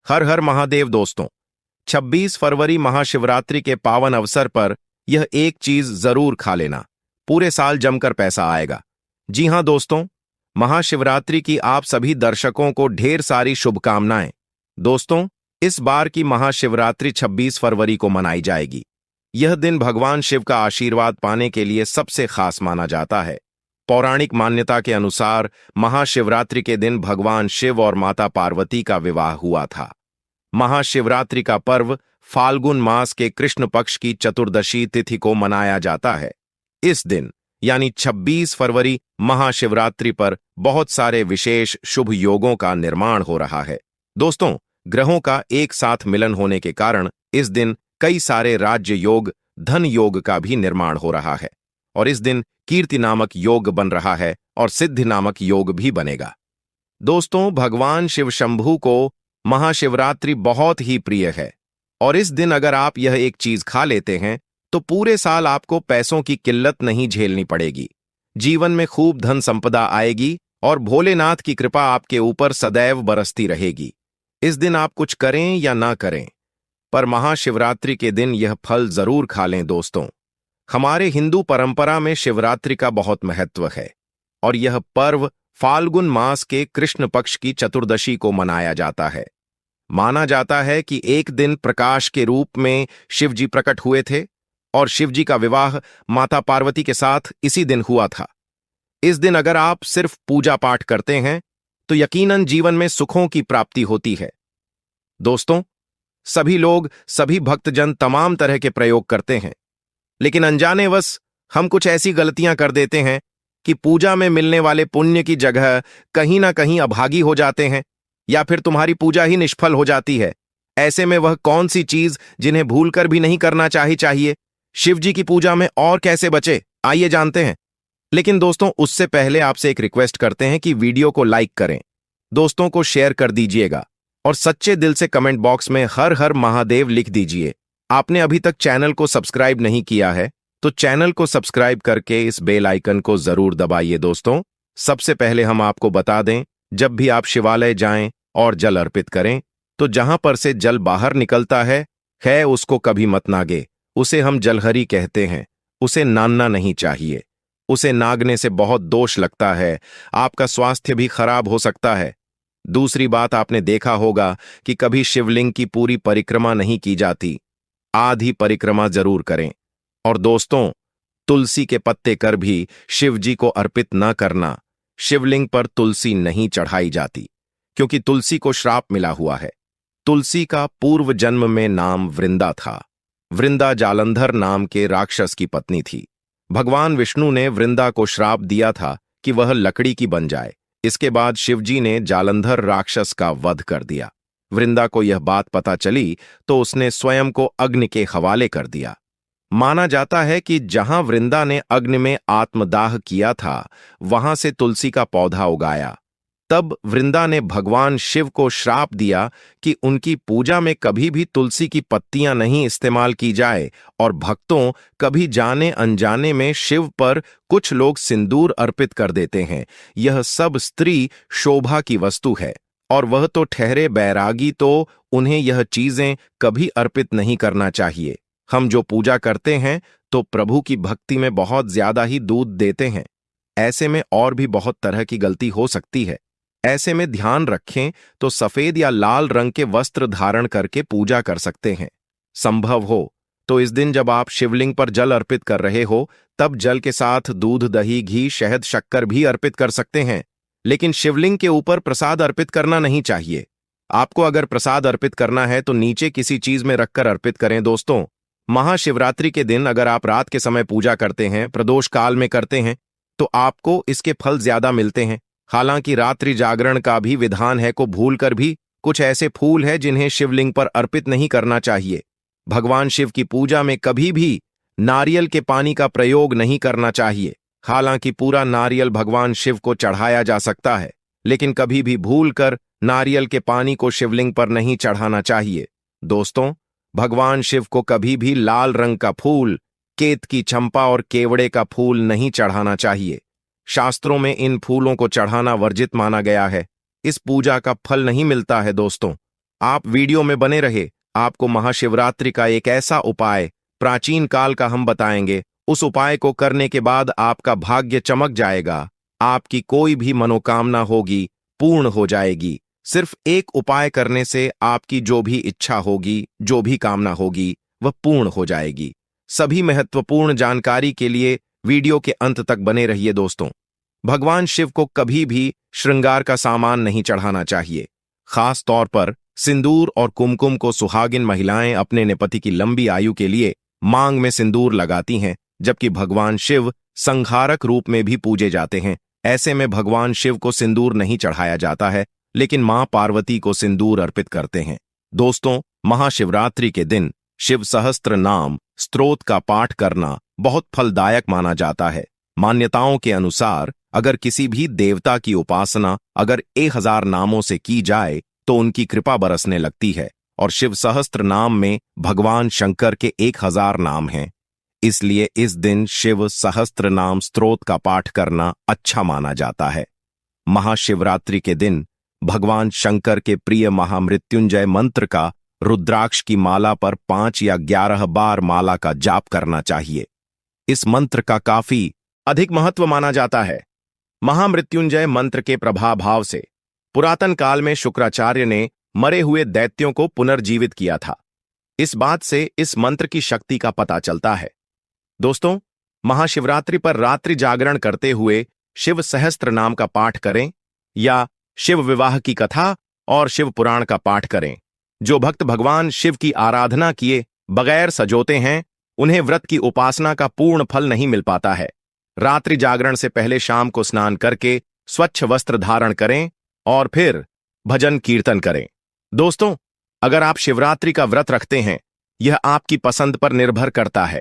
हर हर महादेव दोस्तों। 26 फरवरी महाशिवरात्रि के पावन अवसर पर यह एक चीज जरूर खा लेना, पूरे साल जमकर पैसा आएगा। जी हां दोस्तों, महाशिवरात्रि की आप सभी दर्शकों को ढेर सारी शुभकामनाएं। दोस्तों, इस बार की महाशिवरात्रि 26 फरवरी को मनाई जाएगी। यह दिन भगवान शिव का आशीर्वाद पाने के लिए सबसे खास माना जाता है। पौराणिक मान्यता के अनुसार महाशिवरात्रि के दिन भगवान शिव और माता पार्वती का विवाह हुआ था। महाशिवरात्रि का पर्व फाल्गुन मास के कृष्ण पक्ष की चतुर्दशी तिथि को मनाया जाता है। इस दिन यानी 26 फरवरी महाशिवरात्रि पर बहुत सारे विशेष शुभ योगों का निर्माण हो रहा है। दोस्तों, ग्रहों का एक साथ मिलन होने के कारण इस दिन कई सारे राज्य योग, धन योग का भी निर्माण हो रहा है और इस दिन कीर्ति नामक योग बन रहा है और सिद्धि नामक योग भी बनेगा। दोस्तों, भगवान शिव शंभू को महाशिवरात्रि बहुत ही प्रिय है और इस दिन अगर आप यह एक चीज खा लेते हैं तो पूरे साल आपको पैसों की किल्लत नहीं झेलनी पड़ेगी। जीवन में खूब धन संपदा आएगी और भोलेनाथ की कृपा आपके ऊपर सदैव बरसती रहेगी। इस दिन आप कुछ करें या ना करें, पर महाशिवरात्रि के दिन यह फल जरूर खा लें। दोस्तों, हमारे हिंदू परंपरा में शिवरात्रि का बहुत महत्व है और यह पर्व फाल्गुन मास के कृष्ण पक्ष की चतुर्दशी को मनाया जाता है। माना जाता है कि एक दिन प्रकाश के रूप में शिव जी प्रकट हुए थे और शिव जी का विवाह माता पार्वती के साथ इसी दिन हुआ था। इस दिन अगर आप सिर्फ पूजा पाठ करते हैं तो यकीनन जीवन में सुखों की प्राप्ति होती है। दोस्तों, सभी लोग, सभी भक्तजन तमाम तरह के प्रयोग करते हैं, लेकिन अनजानेवश हम कुछ ऐसी गलतियां कर देते हैं कि पूजा में मिलने वाले पुण्य की जगह कहीं ना कहीं अभागी हो जाते हैं या फिर तुम्हारी पूजा ही निष्फल हो जाती है। ऐसे में वह कौन सी चीज जिन्हें भूलकर भी नहीं करना चाहिए। शिव जी की पूजा में और कैसे बचे, आइए जानते हैं। लेकिन दोस्तों, उससे पहले आपसे एक रिक्वेस्ट करते हैं कि वीडियो को लाइक करें, दोस्तों को शेयर कर दीजिएगा और सच्चे दिल से कमेंट बॉक्स में हर हर महादेव लिख दीजिए। आपने अभी तक चैनल को सब्सक्राइब नहीं किया है तो चैनल को सब्सक्राइब करके इस बेल आइकन को जरूर दबाइए। दोस्तों, सबसे पहले हम आपको बता दें, जब भी आप शिवालय जाएं और जल अर्पित करें तो जहां पर से जल बाहर निकलता है उसको कभी मत नागे। उसे हम जलहरी कहते हैं, उसे नानना नहीं चाहिए। उसे नागने से बहुत दोष लगता है, आपका स्वास्थ्य भी खराब हो सकता है। दूसरी बात, आपने देखा होगा कि कभी शिवलिंग की पूरी परिक्रमा नहीं की जाती, आधी परिक्रमा जरूर करें। और दोस्तों, तुलसी के पत्ते कर भी शिव जी को अर्पित न करना। शिवलिंग पर तुलसी नहीं चढ़ाई जाती क्योंकि तुलसी को श्राप मिला हुआ है। तुलसी का पूर्व जन्म में नाम वृंदा था। वृंदा जालंधर नाम के राक्षस की पत्नी थी। भगवान विष्णु ने वृंदा को श्राप दिया था कि वह लकड़ी की बन जाए। इसके बाद शिवजी ने जालंधर राक्षस का वध कर दिया। वृंदा को यह बात पता चली तो उसने स्वयं को अग्नि के हवाले कर दिया। माना जाता है कि जहां वृंदा ने अग्नि में आत्मदाह किया था वहां से तुलसी का पौधा उगाया। तब वृंदा ने भगवान शिव को श्राप दिया कि उनकी पूजा में कभी भी तुलसी की पत्तियां नहीं इस्तेमाल की जाए और भक्तों, कभी जाने अनजाने में शिव पर कुछ लोग सिंदूर अर्पित कर देते हैं। यह सब स्त्री शोभा की वस्तु है और वह तो ठहरे बैरागी, तो उन्हें यह चीजें कभी अर्पित नहीं करना चाहिए। हम जो पूजा करते हैं तो प्रभु की भक्ति में बहुत ज्यादा ही दूध देते हैं। ऐसे में और भी बहुत तरह की गलती हो सकती है। ऐसे में ध्यान रखें तो सफेद या लाल रंग के वस्त्र धारण करके पूजा कर सकते हैं। संभव हो तो इस दिन जब आप शिवलिंग पर जल अर्पित कर रहे हो तब जल के साथ दूध, दही, घी, शहद, शक्कर भी अर्पित कर सकते हैं, लेकिन शिवलिंग के ऊपर प्रसाद अर्पित करना नहीं चाहिए। आपको अगर प्रसाद अर्पित करना है तो नीचे किसी चीज में रखकर अर्पित करें। दोस्तों, महाशिवरात्रि के दिन अगर आप रात के समय पूजा करते हैं, प्रदोष काल में करते हैं, तो आपको इसके फल ज्यादा मिलते हैं। हालांकि रात्रि जागरण का भी विधान है को भूलकर भी कुछ ऐसे फूल हैं जिन्हें शिवलिंग पर अर्पित नहीं करना चाहिए। भगवान शिव की पूजा में कभी भी नारियल के पानी का प्रयोग नहीं करना चाहिए। हालांकि पूरा नारियल भगवान शिव को चढ़ाया जा सकता है, लेकिन कभी भी भूलकर नारियल के पानी को शिवलिंग पर नहीं चढ़ाना चाहिए। दोस्तों, भगवान शिव को कभी भी लाल रंग का फूल, केत की चंपा और केवड़े का फूल नहीं चढ़ाना चाहिए। शास्त्रों में इन फूलों को चढ़ाना वर्जित माना गया है। इस पूजा का फल नहीं मिलता है। दोस्तों, आप वीडियो में बने रहे। आपको महाशिवरात्रि का एक ऐसा उपाय प्राचीन काल का हम बताएंगे। उस उपाय को करने के बाद आपका भाग्य चमक जाएगा। आपकी कोई भी मनोकामना होगी पूर्ण हो जाएगी। सिर्फ एक उपाय करने से आपकी जो भी इच्छा होगी, जो भी कामना होगी, वह पूर्ण हो जाएगी। सभी महत्वपूर्ण जानकारी के लिए वीडियो के अंत तक बने रहिए दोस्तों। भगवान शिव को कभी भी श्रृंगार का सामान नहीं चढ़ाना चाहिए। खास तौर पर सिंदूर और कुमकुम को सुहागिन महिलाएं अपने पति की लंबी आयु के लिए मांग में सिंदूर लगाती हैं, जबकि भगवान शिव संहारक रूप में भी पूजे जाते हैं। ऐसे में भगवान शिव को सिंदूर नहीं चढ़ाया जाता है, लेकिन मां पार्वती को सिंदूर अर्पित करते हैं। दोस्तों, महाशिवरात्रि के दिन शिव सहस्त्र नाम स्तोत्र का पाठ करना बहुत फलदायक माना जाता है। मान्यताओं के अनुसार अगर किसी भी देवता की उपासना अगर 1000 नामों से की जाए तो उनकी कृपा बरसने लगती है, और शिव सहस्त्र नाम में भगवान शंकर के 1000 नाम हैं। इसलिए इस दिन शिव सहस्त्र नाम स्तोत्र का पाठ करना अच्छा माना जाता है। महाशिवरात्रि के दिन भगवान शंकर के प्रिय महामृत्युंजय मंत्र का रुद्राक्ष की माला पर 5 या 11 बार माला का जाप करना चाहिए। इस मंत्र का काफी अधिक महत्व माना जाता है। महामृत्युंजय मंत्र के प्रभाव से पुरातन काल में शुक्राचार्य ने मरे हुए दैत्यों को पुनर्जीवित किया था। इस बात से इस मंत्र की शक्ति का पता चलता है। दोस्तों, महाशिवरात्रि पर रात्रि जागरण करते हुए शिव सहस्त्र नाम का पाठ करें या शिव विवाह की कथा और शिव पुराण का पाठ करें। जो भक्त भगवान शिव की आराधना किए बगैर सजोते हैं, उन्हें व्रत की उपासना का पूर्ण फल नहीं मिल पाता है। रात्रि जागरण से पहले शाम को स्नान करके स्वच्छ वस्त्र धारण करें और फिर भजन कीर्तन करें। दोस्तों, अगर आप शिवरात्रि का व्रत रखते हैं, यह आपकी पसंद पर निर्भर करता है।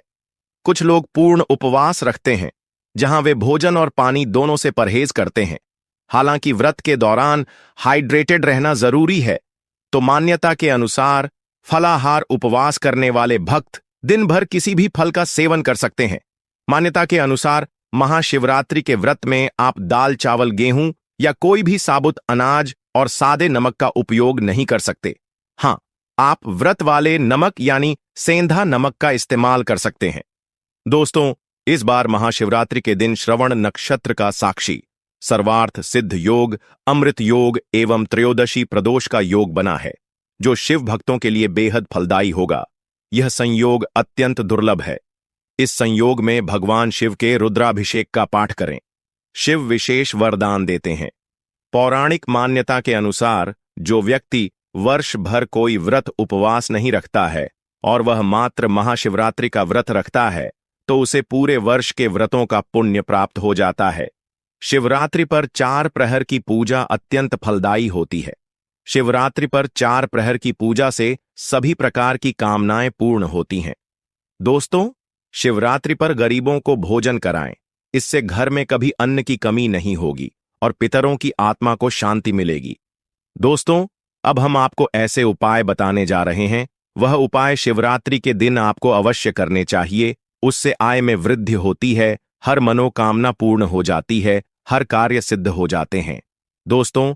कुछ लोग पूर्ण उपवास रखते हैं, जहां वे भोजन और पानी दोनों से परहेज करते हैं। हालांकि व्रत के दौरान हाइड्रेटेड रहना जरूरी है, तो मान्यता के अनुसार फलाहार उपवास करने वाले भक्त दिन भर किसी भी फल का सेवन कर सकते हैं। मान्यता के अनुसार महाशिवरात्रि के व्रत में आप दाल, चावल, गेहूं या कोई भी साबुत अनाज और सादे नमक का उपयोग नहीं कर सकते। हां, आप व्रत वाले नमक यानी सेंधा नमक का इस्तेमाल कर सकते हैं। दोस्तों, इस बार महाशिवरात्रि के दिन श्रवण नक्षत्र का साक्षी सर्वार्थ सिद्ध योग, अमृत योग एवं त्रयोदशी प्रदोष का योग बना है, जो शिव भक्तों के लिए बेहद फलदायी होगा। यह संयोग अत्यंत दुर्लभ है। इस संयोग में भगवान शिव के रुद्राभिषेक का पाठ करें। शिव विशेष वरदान देते हैं। पौराणिक मान्यता के अनुसार जो व्यक्ति वर्ष भर कोई व्रत उपवास नहीं रखता है और वह मात्र महाशिवरात्रि का व्रत रखता है, तो उसे पूरे वर्ष के व्रतों का पुण्य प्राप्त हो जाता है। शिवरात्रि पर 4 प्रहर की पूजा अत्यंत फलदायी होती है। शिवरात्रि पर 4 प्रहर की पूजा से सभी प्रकार की कामनाएं पूर्ण होती हैं। दोस्तों, शिवरात्रि पर गरीबों को भोजन कराएं। इससे घर में कभी अन्न की कमी नहीं होगी और पितरों की आत्मा को शांति मिलेगी। दोस्तों, अब हम आपको ऐसे उपाय बताने जा रहे हैं। वह उपाय शिवरात्रि के दिन आपको अवश्य करने चाहिए। उससे आय में वृद्धि होती है, हर मनोकामना पूर्ण हो जाती है, हर कार्य सिद्ध हो जाते हैं। दोस्तों,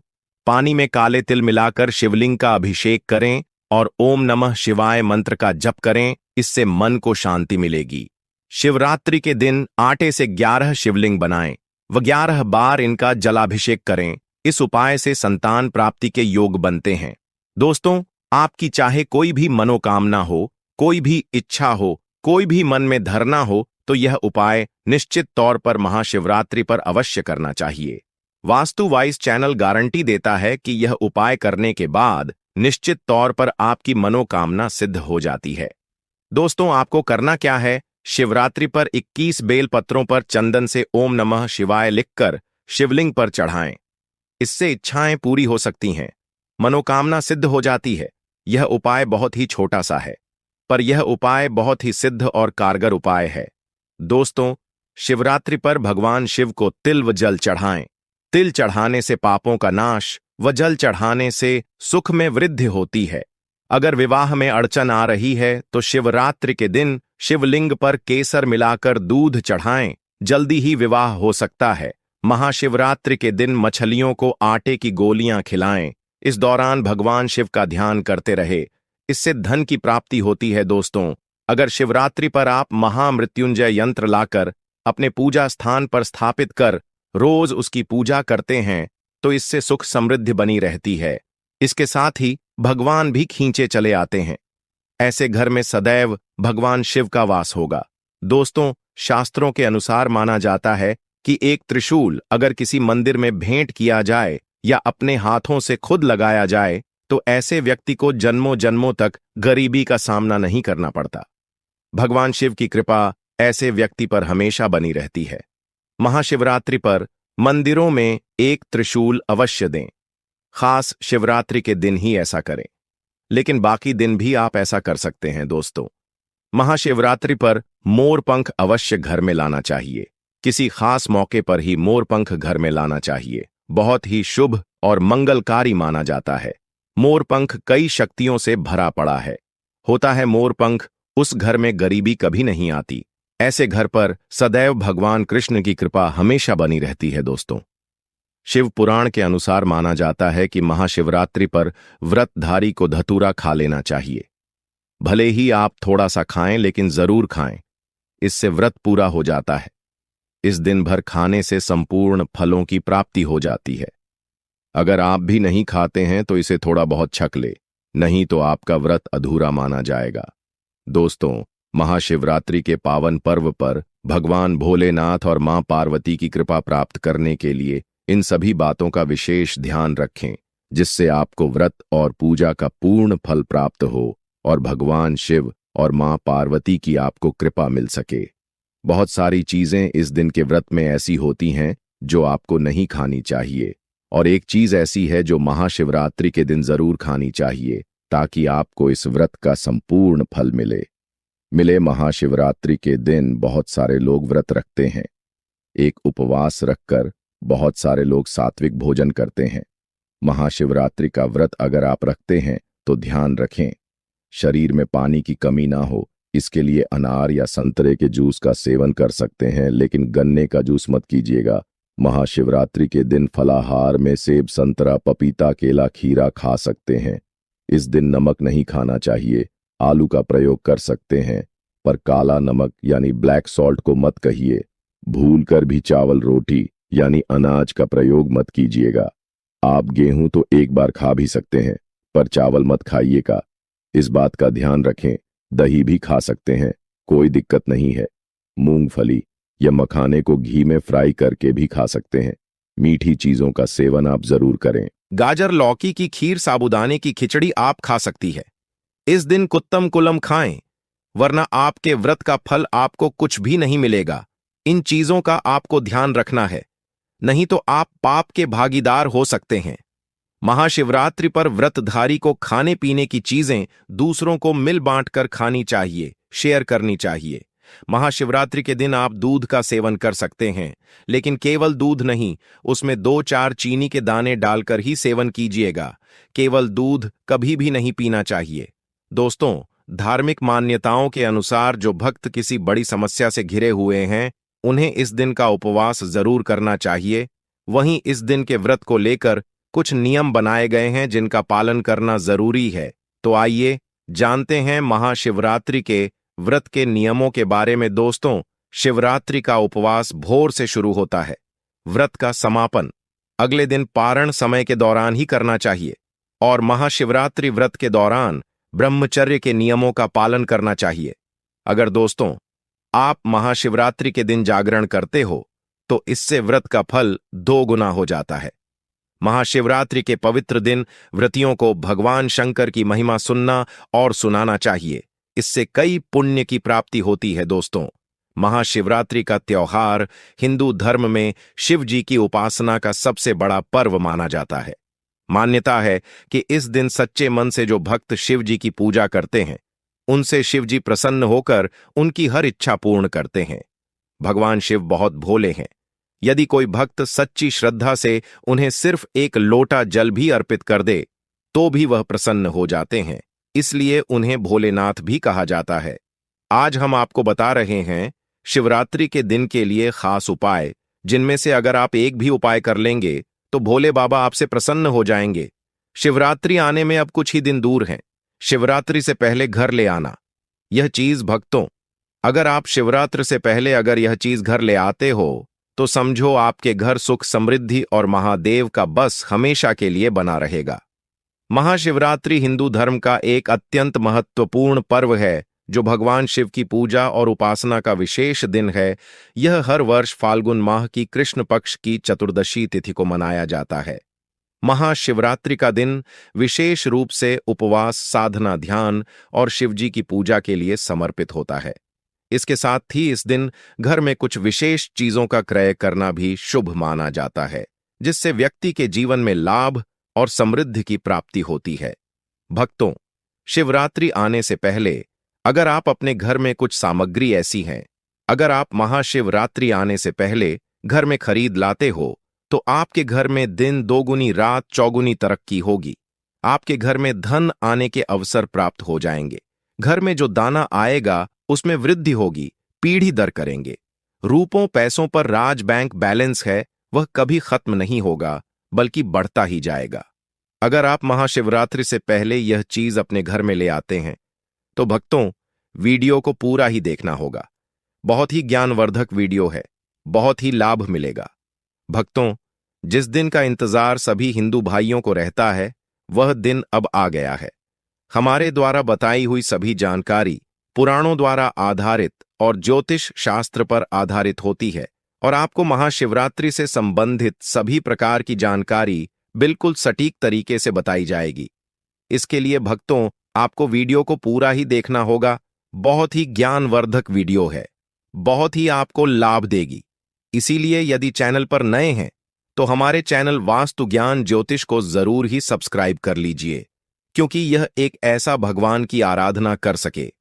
पानी में काले तिल मिलाकर शिवलिंग का अभिषेक करें और ओम नमः शिवाय मंत्र का जप करें। इससे मन को शांति मिलेगी। शिवरात्रि के दिन आटे से 11 शिवलिंग बनाएं व 11 बार इनका जलाभिषेक करें। इस उपाय से संतान प्राप्ति के योग बनते हैं। दोस्तों, आपकी चाहे कोई भी मनोकामना हो, कोई भी इच्छा हो, कोई भी मन में धरना हो, तो यह उपाय निश्चित तौर पर महाशिवरात्रि पर अवश्य करना चाहिए। वास्तु वाइज चैनल गारंटी देता है कि यह उपाय करने के बाद निश्चित तौर पर आपकी मनोकामना सिद्ध हो जाती है। दोस्तों, आपको करना क्या है? शिवरात्रि पर 21 बेल पत्रों पर चंदन से ओम नमः शिवाय लिखकर शिवलिंग पर चढ़ाएं। इससे इच्छाएं पूरी हो सकती हैं, मनोकामना सिद्ध हो जाती है। यह उपाय बहुत ही छोटा सा है, पर यह उपाय बहुत ही सिद्ध और कारगर उपाय है। दोस्तों, शिवरात्रि पर भगवान शिव को तिल व जल चढ़ाएं। तिल चढ़ाने से पापों का नाश व जल चढ़ाने से सुख में वृद्धि होती है। अगर विवाह में अड़चन आ रही है तो शिवरात्रि के दिन शिवलिंग पर केसर मिलाकर दूध चढ़ाएं, जल्दी ही विवाह हो सकता है। महाशिवरात्रि के दिन मछलियों को आटे की गोलियां खिलाएं, इस दौरान भगवान शिव का ध्यान करते रहे, इससे धन की प्राप्ति होती है दोस्तों। अगर शिवरात्रि पर आप महामृत्युंजय यंत्र लाकर अपने पूजा स्थान पर स्थापित कर रोज उसकी पूजा करते हैं तो इससे सुख समृद्धि बनी रहती है। इसके साथ ही भगवान भी खींचे चले आते हैं। ऐसे घर में सदैव भगवान शिव का वास होगा। दोस्तों, शास्त्रों के अनुसार माना जाता है कि एक त्रिशूल अगर किसी मंदिर में भेंट किया जाए या अपने हाथों से खुद लगाया जाए तो ऐसे व्यक्ति को जन्मों जन्मों तक गरीबी का सामना नहीं करना पड़ता। भगवान शिव की कृपा ऐसे व्यक्ति पर हमेशा बनी रहती है। महाशिवरात्रि पर मंदिरों में एक त्रिशूल अवश्य दें। खास शिवरात्रि के दिन ही ऐसा करें, लेकिन बाकी दिन भी आप ऐसा कर सकते हैं दोस्तों। महाशिवरात्रि पर मोरपंख अवश्य घर में लाना चाहिए। किसी खास मौके पर ही मोरपंख घर में लाना चाहिए। बहुत ही शुभ और मंगलकारी माना जाता है। मोरपंख कई शक्तियों से भरा पड़ा है। होता है मोरपंख उस घर में गरीबी कभी नहीं आती। ऐसे घर पर सदैव भगवान कृष्ण की कृपा हमेशा बनी रहती है दोस्तों। शिव पुराण के अनुसार माना जाता है कि महाशिवरात्रि पर व्रतधारी को धतूरा खा लेना चाहिए। भले ही आप थोड़ा सा खाएं, लेकिन जरूर खाएं। इससे व्रत पूरा हो जाता है। इस दिन भर खाने से संपूर्ण फलों की प्राप्ति हो जाती है। अगर आप भी नहीं खाते हैं तो इसे थोड़ा बहुत छक ले, नहीं तो आपका व्रत अधूरा माना जाएगा। दोस्तों, महाशिवरात्रि के पावन पर्व पर भगवान भोलेनाथ और मां पार्वती की कृपा प्राप्त करने के लिए इन सभी बातों का विशेष ध्यान रखें, जिससे आपको व्रत और पूजा का पूर्ण फल प्राप्त हो और भगवान शिव और मां पार्वती की आपको कृपा मिल सके। बहुत सारी चीजें इस दिन के व्रत में ऐसी होती हैं जो आपको नहीं खानी चाहिए, और एक चीज ऐसी है जो महाशिवरात्रि के दिन जरूर खानी चाहिए, ताकि आपको इस व्रत का संपूर्ण फल मिले। महाशिवरात्रि के दिन बहुत सारे लोग व्रत रखते हैं। एक उपवास रखकर बहुत सारे लोग सात्विक भोजन करते हैं। महाशिवरात्रि का व्रत अगर आप रखते हैं तो ध्यान रखें, शरीर में पानी की कमी ना हो। इसके लिए अनार या संतरे के जूस का सेवन कर सकते हैं, लेकिन गन्ने का जूस मत कीजिएगा। महाशिवरात्रि के दिन फलाहार में सेब, संतरा, पपीता, केला, खीरा खा सकते हैं। इस दिन नमक नहीं खाना चाहिए। आलू का प्रयोग कर सकते हैं, पर काला नमक यानी ब्लैक सॉल्ट को मत कहिए। भूल कर भी चावल रोटी यानी अनाज का प्रयोग मत कीजिएगा। आप गेहूं तो एक बार खा भी सकते हैं, पर चावल मत खाइएगा। इस बात का ध्यान रखें। दही भी खा सकते हैं, कोई दिक्कत नहीं है। मूंगफली या मखाने को घी में फ्राई करके भी खा सकते हैं। मीठी चीजों का सेवन आप जरूर करें। गाजर, लौकी की खीर, साबूदाने की खिचड़ी आप खा सकती है। इस दिन कुत्तम कुलम खाएं, वरना आपके व्रत का फल आपको कुछ भी नहीं मिलेगा। इन चीजों का आपको ध्यान रखना है, नहीं तो आप पाप के भागीदार हो सकते हैं। महाशिवरात्रि पर व्रतधारी को खाने पीने की चीजें दूसरों को मिल बांटकर खानी चाहिए, शेयर करनी चाहिए। महाशिवरात्रि के दिन आप दूध का सेवन कर सकते हैं, लेकिन केवल दूध नहीं, उसमें 2-4 चीनी के दाने डालकर ही सेवन कीजिएगा। केवल दूध कभी भी नहीं पीना चाहिए। दोस्तों, धार्मिक मान्यताओं के अनुसार जो भक्त किसी बड़ी समस्या से घिरे हुए हैं, उन्हें इस दिन का उपवास जरूर करना चाहिए। वहीं इस दिन के व्रत को लेकर कुछ नियम बनाए गए हैं जिनका पालन करना जरूरी है। तो आइए जानते हैं महाशिवरात्रि के व्रत के नियमों के बारे में। दोस्तों, शिवरात्रि का उपवास भोर से शुरू होता है। व्रत का समापन अगले दिन पारण समय के दौरान ही करना चाहिए, और महाशिवरात्रि व्रत के दौरान ब्रह्मचर्य के नियमों का पालन करना चाहिए। अगर दोस्तों आप महाशिवरात्रि के दिन जागरण करते हो तो इससे व्रत का फल 2 गुना हो जाता है। महाशिवरात्रि के पवित्र दिन व्रतियों को भगवान शंकर की महिमा सुनना और सुनाना चाहिए। इससे कई पुण्य की प्राप्ति होती है। दोस्तों, महाशिवरात्रि का त्योहार हिंदू धर्म में शिव जी की उपासना का सबसे बड़ा पर्व माना जाता है। मान्यता है कि इस दिन सच्चे मन से जो भक्त शिव जी की पूजा करते हैं, उनसे शिव जी प्रसन्न होकर उनकी हर इच्छा पूर्ण करते हैं। भगवान शिव बहुत भोले हैं। यदि कोई भक्त सच्ची श्रद्धा से उन्हें सिर्फ एक लोटा जल भी अर्पित कर दे तो भी वह प्रसन्न हो जाते हैं। इसलिए उन्हें भोलेनाथ भी कहा जाता है। आज हम आपको बता रहे हैं शिवरात्रि के दिन के लिए खास उपाय, जिनमें से अगर आप एक भी उपाय कर लेंगे तो भोले बाबा आपसे प्रसन्न हो जाएंगे। शिवरात्रि आने में अब कुछ ही दिन दूर हैं। शिवरात्रि से पहले घर ले आना। यह चीज भक्तों, अगर आप शिवरात्रि से पहले अगर यह चीज घर ले आते हो तो समझो आपके घर सुख समृद्धि और महादेव का बस हमेशा के लिए बना रहेगा। महाशिवरात्रि हिंदू धर्म का एक अत्यंत महत्वपूर्ण पर्व है जो भगवान शिव की पूजा और उपासना का विशेष दिन है। यह हर वर्ष फाल्गुन माह की कृष्ण पक्ष की चतुर्दशी तिथि को मनाया जाता है। महाशिवरात्रि का दिन विशेष रूप से उपवास, साधना, ध्यान और शिवजी की पूजा के लिए समर्पित होता है। इसके साथ ही इस दिन घर में कुछ विशेष चीजों का क्रय करना भी शुभ माना जाता है, जिससे व्यक्ति के जीवन में लाभ और समृद्धि की प्राप्ति होती है। भक्तों, शिवरात्रि आने से पहले अगर आप अपने घर में कुछ सामग्री ऐसी हैं, अगर आप महाशिवरात्रि आने से पहले घर में खरीद लाते हो तो आपके घर में दिन दोगुनी रात चौगुनी तरक्की होगी। आपके घर में धन आने के अवसर प्राप्त हो जाएंगे। घर में जो दाना आएगा उसमें वृद्धि होगी, पीढ़ी दर करेंगे। रूपों पैसों पर राज बैंक बैलेंस है, वह कभी खत्म नहीं होगा बल्कि बढ़ता ही जाएगा। अगर आप महाशिवरात्रि से पहले यह चीज अपने घर में ले आते हैं तो भक्तों, वीडियो को पूरा ही देखना होगा। बहुत ही ज्ञानवर्धक वीडियो है, बहुत ही लाभ मिलेगा। भक्तों, जिस दिन का इंतजार सभी हिंदू भाइयों को रहता है वह दिन अब आ गया है। हमारे द्वारा बताई हुई सभी जानकारी पुराणों द्वारा आधारित और ज्योतिष शास्त्र पर आधारित होती है और आपको महाशिवरात्रि से संबंधित सभी प्रकार की जानकारी बिल्कुल सटीक तरीके से बताई जाएगी। इसके लिए भक्तों, आपको वीडियो को पूरा ही देखना होगा। बहुत ही ज्ञानवर्धक वीडियो है, बहुत ही आपको लाभ देगी। इसीलिए यदि चैनल पर नए हैं तो हमारे चैनल वास्तु ज्ञान ज्योतिष को जरूर ही सब्सक्राइब कर लीजिए, क्योंकि यह एक ऐसा भगवान की आराधना कर सके।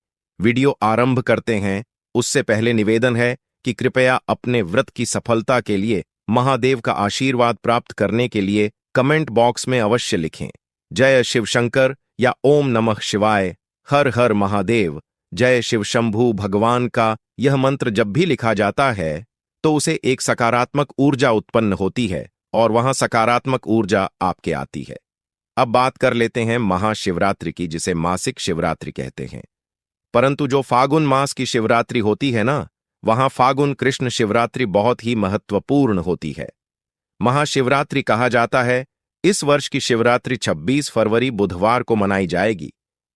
वीडियो आरंभ करते हैं उससे पहले निवेदन है कि कृपया अपने व्रत की सफलता के लिए महादेव का आशीर्वाद प्राप्त करने के लिए कमेंट बॉक्स में अवश्य लिखें जय शिव शंकर या ओम नमः शिवाय, हर हर महादेव, जय शिव शंभू। भगवान का यह मंत्र जब भी लिखा जाता है तो उसे एक सकारात्मक ऊर्जा उत्पन्न होती है और वहां सकारात्मक ऊर्जा आपके आती है। अब बात कर लेते हैं महाशिवरात्रि की, जिसे मासिक शिवरात्रि कहते हैं। परंतु जो फागुन मास की शिवरात्रि होती है ना, वहां फागुन कृष्ण शिवरात्रि बहुत ही महत्वपूर्ण होती है। महाशिवरात्रि कहा जाता है। इस वर्ष की शिवरात्रि 26 फरवरी बुधवार को मनाई जाएगी।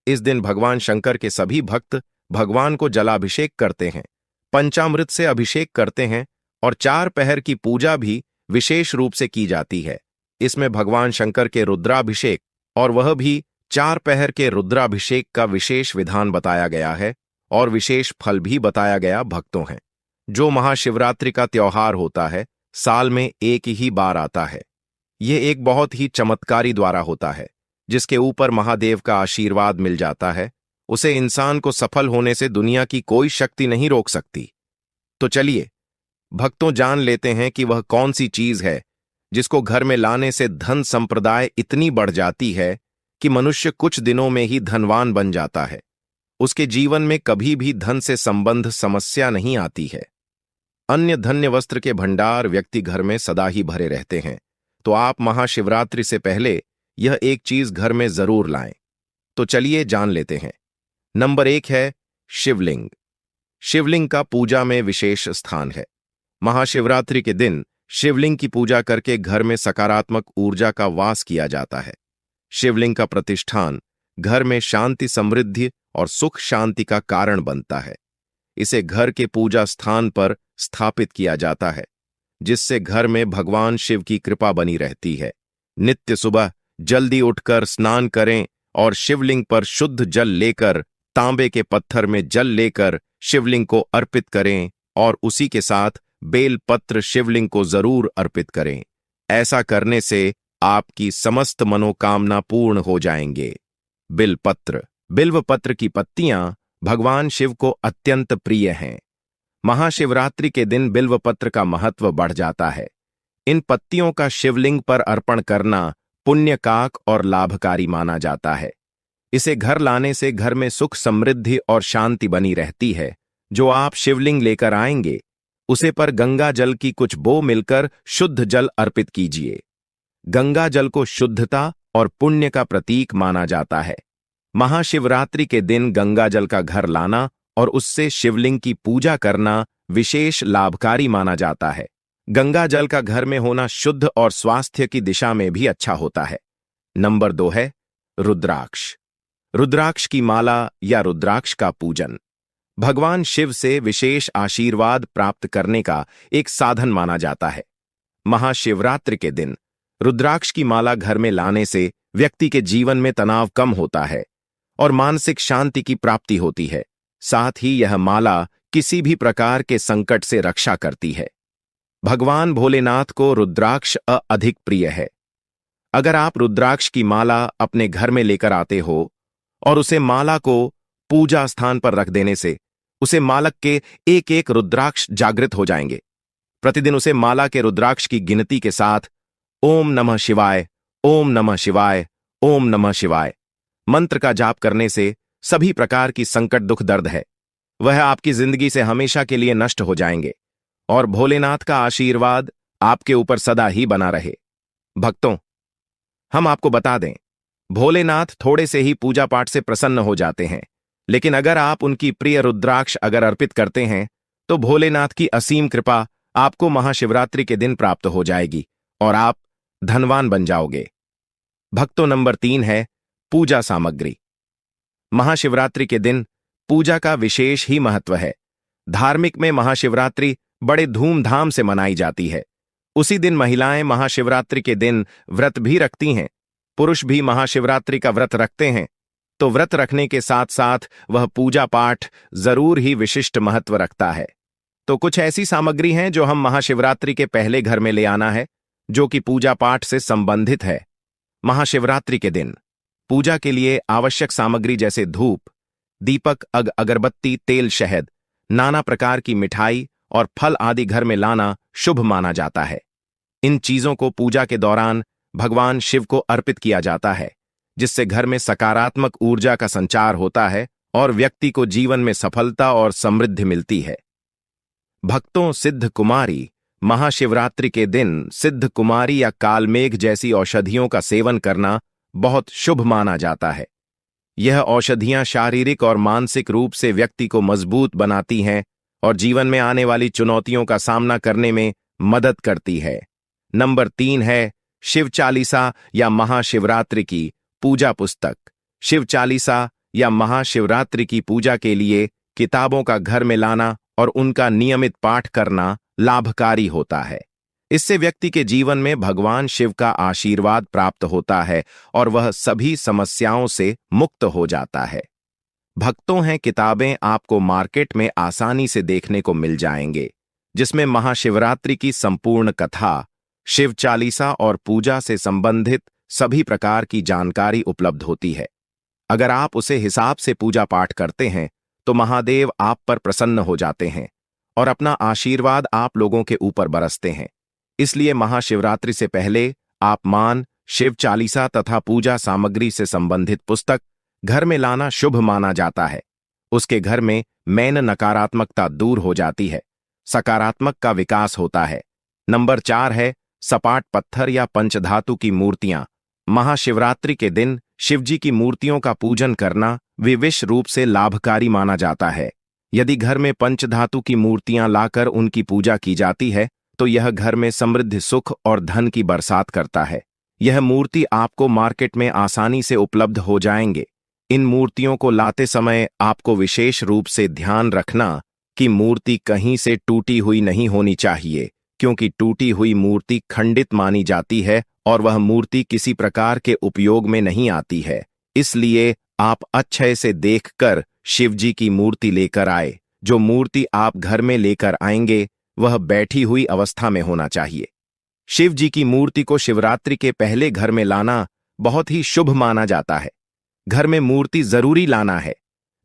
इस दिन भगवान शंकर के सभी भक्त भगवान को जलाभिषेक करते हैं, पंचामृत से अभिषेक करते हैं और 4 पहर की पूजा भी विशेष रूप से की जाती है। इसमें भगवान शंकर के रुद्राभिषेक और वह भी 4 पहर के रुद्राभिषेक का विशेष विधान बताया गया है और विशेष फल भी बताया गया भक्तों हैं। जो महाशिवरात्रि का त्योहार होता है साल में एक ही बार आता है। यह एक बहुत ही चमत्कारी द्वारा होता है, जिसके ऊपर महादेव का आशीर्वाद मिल जाता है। उसे इंसान को सफल होने से दुनिया की कोई शक्ति नहीं रोक सकती। तो चलिए भक्तों, जान लेते हैं कि वह कौन सी चीज है जिसको घर में लाने से धन संप्रदाय इतनी बढ़ जाती है कि मनुष्य कुछ दिनों में ही धनवान बन जाता है। उसके जीवन में कभी भी धन से संबंध समस्या नहीं आती है। अन्य धन्य वस्त्र के भंडार व्यक्ति घर में सदा ही भरे रहते हैं। तो आप महाशिवरात्रि से पहले यह एक चीज घर में जरूर लाएं। तो चलिए जान लेते हैं। नंबर 1 है शिवलिंग। शिवलिंग का पूजा में विशेष स्थान है। महाशिवरात्रि के दिन शिवलिंग की पूजा करके घर में सकारात्मक ऊर्जा का वास किया जाता है। शिवलिंग का प्रतिष्ठान घर में शांति, समृद्धि और सुख शांति का कारण बनता है। इसे घर के पूजा स्थान पर स्थापित किया जाता है, जिससे घर में भगवान शिव की कृपा बनी रहती है। नित्य सुबह जल्दी उठकर स्नान करें और शिवलिंग पर शुद्ध जल लेकर तांबे के पत्थर में जल लेकर शिवलिंग को अर्पित करें और उसी के साथ बेल पत्र शिवलिंग को जरूर अर्पित करें। ऐसा करने से आपकी समस्त मनोकामना पूर्ण हो जाएंगे। बिल्व पत्र की पत्तियां भगवान शिव को अत्यंत प्रिय हैं। महाशिवरात्रि के दिन बिल्व पत्र का महत्व बढ़ जाता है। इन पत्तियों का शिवलिंग पर अर्पण करना पुण्यकाक और लाभकारी माना जाता है। इसे घर लाने से घर में सुख, समृद्धि और शांति बनी रहती है। जो आप शिवलिंग लेकर आएंगे उसे पर गंगा जल की कुछ बो मिलकर शुद्ध जल अर्पित कीजिए। गंगा जल को शुद्धता और पुण्य का प्रतीक माना जाता है। महाशिवरात्रि के दिन गंगा जल का घर लाना और उससे शिवलिंग की पूजा करना विशेष लाभकारी माना जाता है। गंगा जल का घर में होना शुद्ध और स्वास्थ्य की दिशा में भी अच्छा होता है। नंबर 2 है रुद्राक्ष। रुद्राक्ष की माला या रुद्राक्ष का पूजन भगवान शिव से विशेष आशीर्वाद प्राप्त करने का एक साधन माना जाता है। महाशिवरात्रि के दिन रुद्राक्ष की माला घर में लाने से व्यक्ति के जीवन में तनाव कम होता है और मानसिक शांति की प्राप्ति होती है। साथ ही यह माला किसी भी प्रकार के संकट से रक्षा करती है। भगवान भोलेनाथ को रुद्राक्ष अधिक प्रिय है। अगर आप रुद्राक्ष की माला अपने घर में लेकर आते हो और उसे माला को पूजा स्थान पर रख देने से उसे मालक के एक एक रुद्राक्ष जागृत हो जाएंगे। प्रतिदिन उसे माला के रुद्राक्ष की गिनती के साथ ओम नमः शिवाय, ओम नमः शिवाय, ओम नमः शिवाय मंत्र का जाप करने से सभी प्रकार की संकट, दुख, दर्द है वह आपकी जिंदगी से हमेशा के लिए नष्ट हो जाएंगे और भोलेनाथ का आशीर्वाद आपके ऊपर सदा ही बना रहे। भक्तों, हम आपको बता दें, भोलेनाथ थोड़े से ही पूजा पाठ से प्रसन्न हो जाते हैं, लेकिन अगर आप उनकी प्रिय रुद्राक्ष अगर अर्पित करते हैं तो भोलेनाथ की असीम कृपा आपको महाशिवरात्रि के दिन प्राप्त हो जाएगी और आप धनवान बन जाओगे। भक्तों, नंबर 3 है पूजा सामग्री। महाशिवरात्रि के दिन पूजा का विशेष ही महत्व है। धार्मिक में महाशिवरात्रि बड़े धूमधाम से मनाई जाती है। उसी दिन महिलाएं महाशिवरात्रि के दिन व्रत भी रखती हैं। पुरुष भी महाशिवरात्रि का व्रत रखते हैं। तो व्रत रखने के साथ साथ वह पूजा पाठ जरूर ही विशिष्ट महत्व रखता है। तो कुछ ऐसी सामग्री हैं जो हम महाशिवरात्रि के पहले घर में ले आना है, जो कि पूजा पाठ से संबंधित है। महाशिवरात्रि के दिन पूजा के लिए आवश्यक सामग्री जैसे धूप, दीपक, अगरबत्ती, तेल, शहद, नाना प्रकार की मिठाई और फल आदि घर में लाना शुभ माना जाता है। इन चीजों को पूजा के दौरान भगवान शिव को अर्पित किया जाता है, जिससे घर में सकारात्मक ऊर्जा का संचार होता है और व्यक्ति को जीवन में सफलता और समृद्धि मिलती है। भक्तों, सिद्ध कुमारी महाशिवरात्रि के दिन सिद्ध कुमारी या कालमेघ जैसी औषधियों का सेवन करना बहुत शुभ माना जाता है। यह औषधियां शारीरिक और मानसिक रूप से व्यक्ति को मजबूत बनाती हैं और जीवन में आने वाली चुनौतियों का सामना करने में मदद करती है। नंबर 3 है शिव चालीसा या महाशिवरात्रि की पूजा पुस्तक। शिव चालीसा या महाशिवरात्रि की पूजा के लिए किताबों का घर में लाना और उनका नियमित पाठ करना लाभकारी होता है। इससे व्यक्ति के जीवन में भगवान शिव का आशीर्वाद प्राप्त होता है और वह सभी समस्याओं से मुक्त हो जाता है। भक्तों, हैं किताबें आपको मार्केट में आसानी से देखने को मिल जाएंगे, जिसमें महाशिवरात्रि की संपूर्ण कथा, शिव चालीसा और पूजा से संबंधित सभी प्रकार की जानकारी उपलब्ध होती है। अगर आप उसे हिसाब से पूजा पाठ करते हैं तो महादेव आप पर प्रसन्न हो जाते हैं और अपना आशीर्वाद आप लोगों के ऊपर बरसते हैं। इसलिए महाशिवरात्रि से पहले आप मान, शिव चालीसा तथा पूजा सामग्री से संबंधित पुस्तक घर में लाना शुभ माना जाता है। उसके घर में मैन नकारात्मकता दूर हो जाती है, सकारात्मक का विकास होता है। नंबर 4 है सपाट पत्थर या पंचधातु की मूर्तियां। महाशिवरात्रि के दिन शिवजी की मूर्तियों का पूजन करना विशेष रूप से लाभकारी माना जाता है। यदि घर में पंचधातु की मूर्तियां लाकर उनकी पूजा की जाती है तो यह घर में समृद्धि, सुख और धन की बरसात करता है। यह मूर्ति आपको मार्केट में आसानी से उपलब्ध हो जाएंगे। इन मूर्तियों को लाते समय आपको विशेष रूप से ध्यान रखना कि मूर्ति कहीं से टूटी हुई नहीं होनी चाहिए, क्योंकि टूटी हुई मूर्ति खंडित मानी जाती है और वह मूर्ति किसी प्रकार के उपयोग में नहीं आती है। इसलिए आप अच्छे से देखकर शिवजी की मूर्ति लेकर आए। जो मूर्ति आप घर में लेकर आएंगे वह बैठी हुई अवस्था में होना चाहिए। शिवजी की मूर्ति को शिवरात्रि के पहले घर में लाना बहुत ही शुभ माना जाता है। घर में मूर्ति जरूरी लाना है।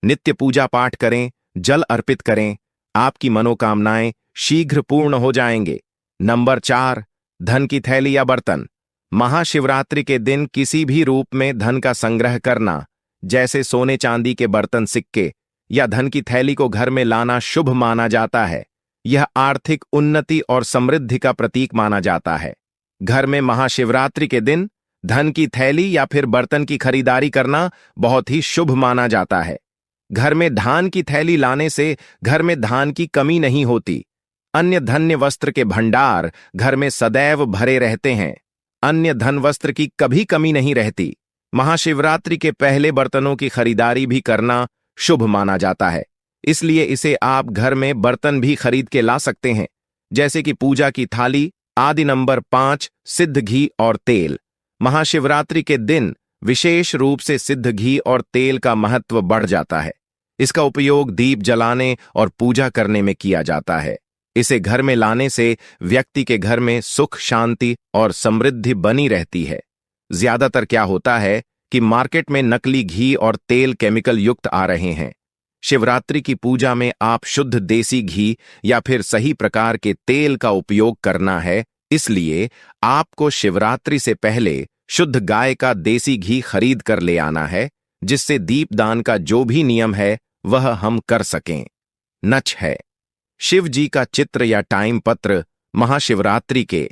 नित्य पूजा पाठ करें, जल अर्पित करें, आपकी मनोकामनाएं शीघ्र पूर्ण हो जाएंगे। नंबर 4, धन की थैली या बर्तन। महाशिवरात्रि के दिन किसी भी रूप में धन का संग्रह करना, जैसे सोने चांदी के बर्तन, सिक्के या धन की थैली को घर में लाना शुभ माना जाता है। यह आर्थिक उन्नति और समृद्धि का प्रतीक माना जाता है। घर में महाशिवरात्रि के दिन धन की थैली या फिर बर्तन की खरीदारी करना बहुत ही शुभ माना जाता है। घर में धान की थैली लाने से घर में धान की कमी नहीं होती। अन्य धन्य वस्त्र के भंडार घर में सदैव भरे रहते हैं। अन्य धन वस्त्र की कभी कमी नहीं रहती। महाशिवरात्रि के पहले बर्तनों की खरीदारी भी करना शुभ माना जाता है, इसलिए इसे आप घर में बर्तन भी खरीद के ला सकते हैं, जैसे कि पूजा की थाली आदि। नंबर 5, सिद्ध घी और तेल। महाशिवरात्रि के दिन विशेष रूप से सिद्ध घी और तेल का महत्व बढ़ जाता है। इसका उपयोग दीप जलाने और पूजा करने में किया जाता है। इसे घर में लाने से व्यक्ति के घर में सुख, शांति और समृद्धि बनी रहती है। ज्यादातर क्या होता है कि मार्केट में नकली घी और तेल केमिकल युक्त आ रहे हैं। शिवरात्रि की पूजा में आप शुद्ध देसी घी या फिर सही प्रकार के तेल का उपयोग करना है, इसलिए आपको शिवरात्रि से पहले शुद्ध गाय का देसी घी खरीद कर ले आना है, जिससे दीपदान का जो भी नियम है वह हम कर सकें। नच है। शिव जी का चित्र या टाइम पत्र महाशिवरात्रि के